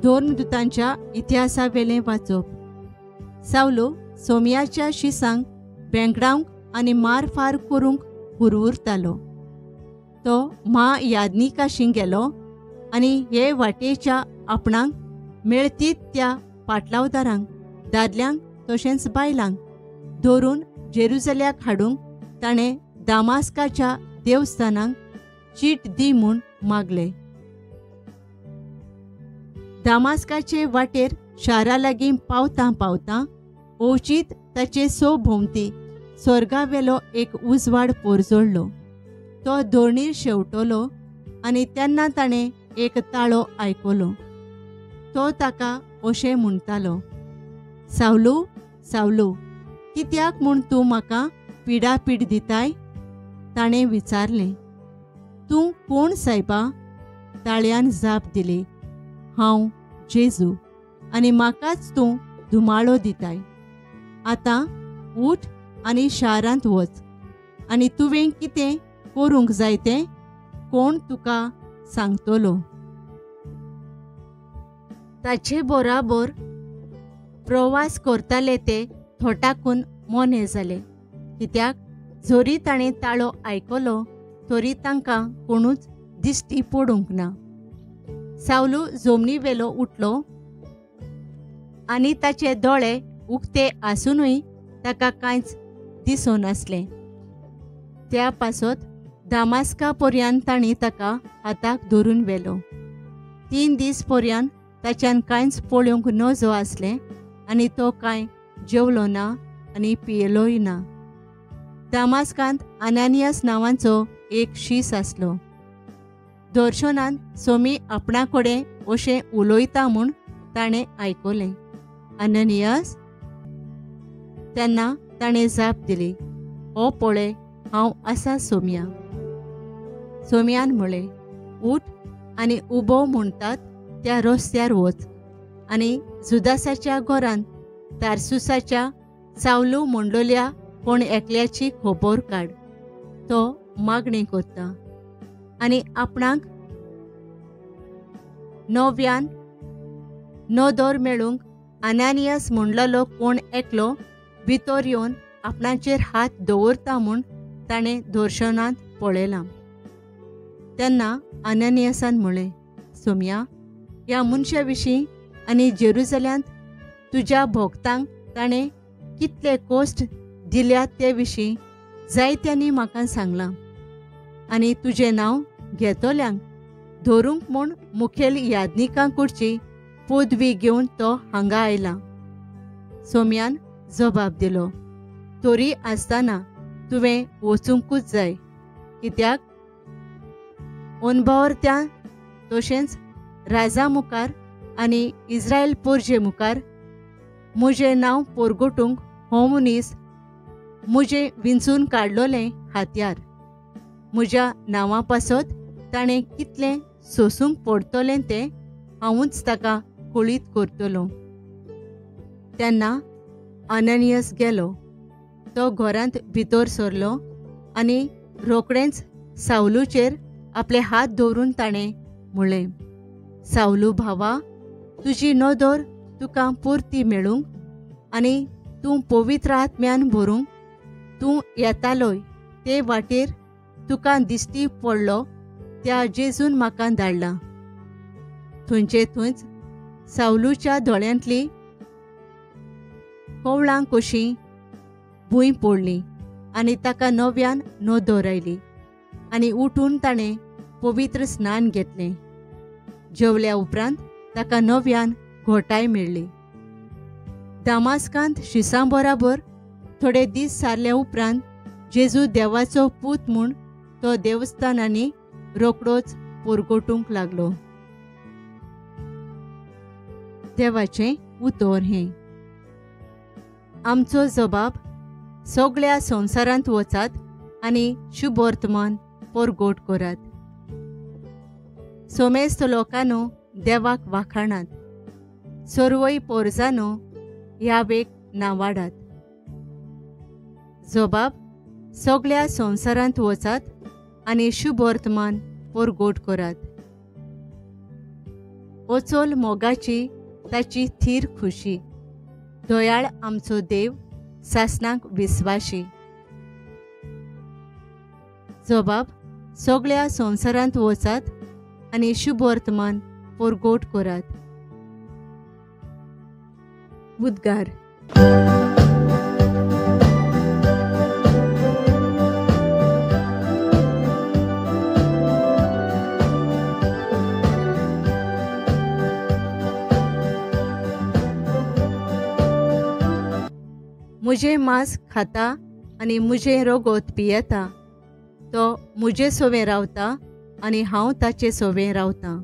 दूतांच्या इतिहासावेलें वाचप. सावलो सोमयाच्या शिसांक बेंगडावंक आनी मारफार करूंक हुरहुरतालो. तो महायाजनिकाशी गेलो आनी हे वाटेच्या आपणाक मेळतीत त्या पाटलावदारांक, दादल्यांक तशेंच बायलांक धरून जेरुसल्याक हाडूंक ताणें दामास्काच्या देवस्थानांक चीट दी म्हूण मागलें. दामास्काचे वाटेर शारा लागीं पावतां पावतां ओचीत ताचे भोंवती स्वर्गावेलो एक उजवाड पोरजोडलो. तो दोणीर शेवटलो आनी तेन्ना ताणें एक ताळो आयकलो. तो ताका अशें म्हणटालो, सावलू सावलू, कित्याक म्हूण तूं म्हाका पिडापीड दिताय? ताणें विचारलें, तूं कोण सायबा? ताळ्यान जाप दिली, हांव जेजू, आनी म्हाकाच तूं धुमाळो दिताय. आतां उठ आनी शारांत वच, आनी तुवें कितें करूंक जाय तें कोण तुका सांगतलो. ताचे बरोबर प्रवास करताले ते थोटाकून मोने जाले, कित्याक जोरी ताणें ताळो आयकलो तरी तांकां कोणूच दिश्टी पडूंक ना. सावलू जमनीवेलो उठलो आनी ताचे दोळे उक्ते आसुनूय ताका कांयच दिसनासलें. त्या पासत दामास्का पर्यंत तांणी ताका हाताक धरून व्हेलो. 3 दीस पर्यंत ताच्यान कांयच पळोवंक नजो आसलें आनी तो कांय जेवलो ना आनी पियेलोय ना. दामास्कांत अनानियास नांवाचो एक शीस आसलो. दर्शनांत सोमी आपणा कडेन अशें उलयता म्हूण ताणें आयकलें. अननियास? तेन्ना ताणें जाप दिली, ओ पळय, हांव आसा सोम्या. सोम्यान म्हळें, उठ आनी उबो म्हणटात त्या रस्त्यार वच आनी जुदासाच्या घरांत तारसुसाच्या सावलू म्हणलोल्या कोण एकल्याची खबर काड. तो मागणी करता आनी आपणाक नव्यान नदर मेळूंक अनानियास म्हणलेलो कोण एकलो भितर येवन आपणाचेर हात दवरता म्हूण ताणें दर्शनांत पळयलां. तेन्ना अनानियासान म्हळें, सोम्या, ह्या मनशा विशीं आनी जेरुसल्यांत तुज्या भोगतांक ताणें कितले कश्ट दिल्यात ते विशीं जायत्यांनी म्हाका सांगलां. आनी तुजें नांव घेतोल्यांक धरूंक म्हूण मुखेल याजनिकां कडची पदवी घेवन तो हांगा आयला. सोम्यान जबाब दिलो, तरी आसतना तुवें वचूंकूच जाय, कित्याक अनभवत्या तशेंच राजा मुखार आनी इस्रायल पोरजे मुखार म्हजें नांव परगटूंक हो मनीस म्हजें विंचून काडलोलें हात्यार. म्हज्या नांवा पासत ताणें कितलें सोसूंक पडटलें तें हांवूच ताका कळीत करतलो. तेन्ना अननियास गेलो. तो घरांत भितर सरलो आनी रोखडेंच सावलूचेर आपले हात दवरून ताणें म्हळें, सावलू भावा, तुजी नदर तुका पुर्ती मेळूंक आनी तूं पवित्र आत्म्यान भरूंक तूं येतालोय ते वाटेर तुका दिश्टी पडलो त्या जेजून म्हाका धाडला. थंयचे थंयच सावलूच्या दोळ्यांतली कवळां कशीं भूंय पडली आनी ताका नव्यान नदर आयली आनी उठून ताणें पवित्र स्नान घेतलें. जेवल्या उपरांत ताका नव्यान घोटाय मेळ्ळी. दामास्कांत शिसां बराबर थोडे दीस सारल्या उपरांत जेजू देवाचो पूत म्हूण तो देवस्थानांनी रोखडोच परगटूंक लागलो. देवाचें उतर हें. आमचो जबाब सगळ्या संवसारांत वचात आनी शुभ वर्तमान परगट करात. सोमेस्त लोकांनो देवाक वाखाणात. सर्वय पोरजांनो ह्यावेक नावाडात. जबाब सगळ्या संवसारांत वचात आनी शुभ वर्तमान परगट करात. ओचोल मोगाची ताची थीर खुशी. दोयाळ आमचो देव सासणाक विस्वाशी. जबाब सगळ्या संवसारांत वचात आनी शुभ वर्तमान परगोट करात. उद्गार. मुझे मांस खाता आनी मुझे रोगोत पियेता तो मुझे सोवे रावता आनी हांव ताचे सोवे रावतां.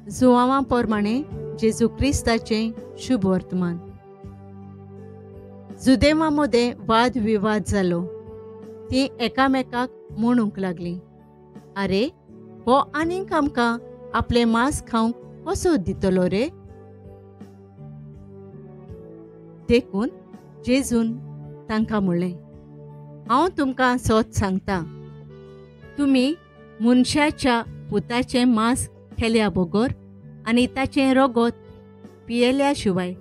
जुआंवा पोरमाणे जेजू क्रिस्ताचें शुभ वर्तमान. जुदेवा मदें वाद विवाद जालो. ती एकामेकाक म्हणूंक लागली, आरे हो आनीक आमकां आपलें मांस खावंक कसो दितलो रे? देखून जेजून तांकां म्हणलें, हांव तुमकां सोत सांगतां, तुमी मनशाच्या पुताचें मांस केल्या बगर आनी ताचें रोगोत पियेल्या शिवाय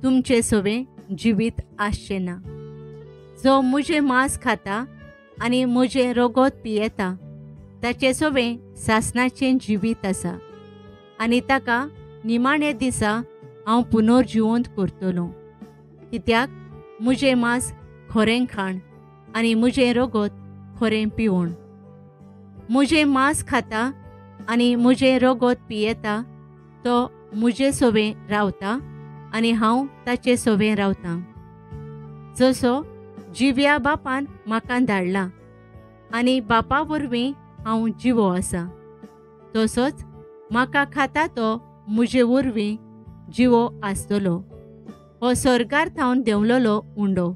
तुमचें सोवें जिवीत आसचें ना. जो मुझे मांस खाता आनी मुझे रोगोत पियेता ताचें सोवें सासणाचें जिवीत आसा आनी ताका निमाणे दिसा हांव पुनर्जिवंत करतलों. कित्याक मुझे मांस खोरें खाण आनी मुझे रोगोत खोरें पिवण. मुझे मांस खाता आनी मुझे रोगोत पियेता तो मुझे सोवें रावता आनी हांव ताचे सोवें रावतां. जसो जिव्या बापान म्हाका धाडला आनी बापा वरवीं हांव जिवो आसा, तसोच म्हाका खाता तो मुझे वरवीं जिवो आसतलो. हो स्वर्गार थावन देंवलोलो उंडो.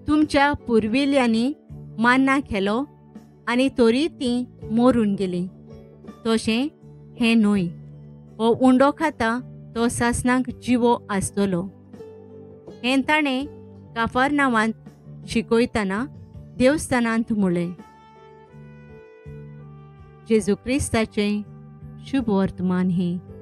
तुमच्या पुर्विल्यांनी मान्ना खेलो आनी तोरी तीं मोरून गेलीं. तशें हें न्हय. हो उंडो खाता तो सासणाक जिवो आसतलो. हें ताणें काफरनावांत शिकयतना देवस्थानांत म्हणलें. जेजू क्रिस्ताचें शुभ वर्तमान हें.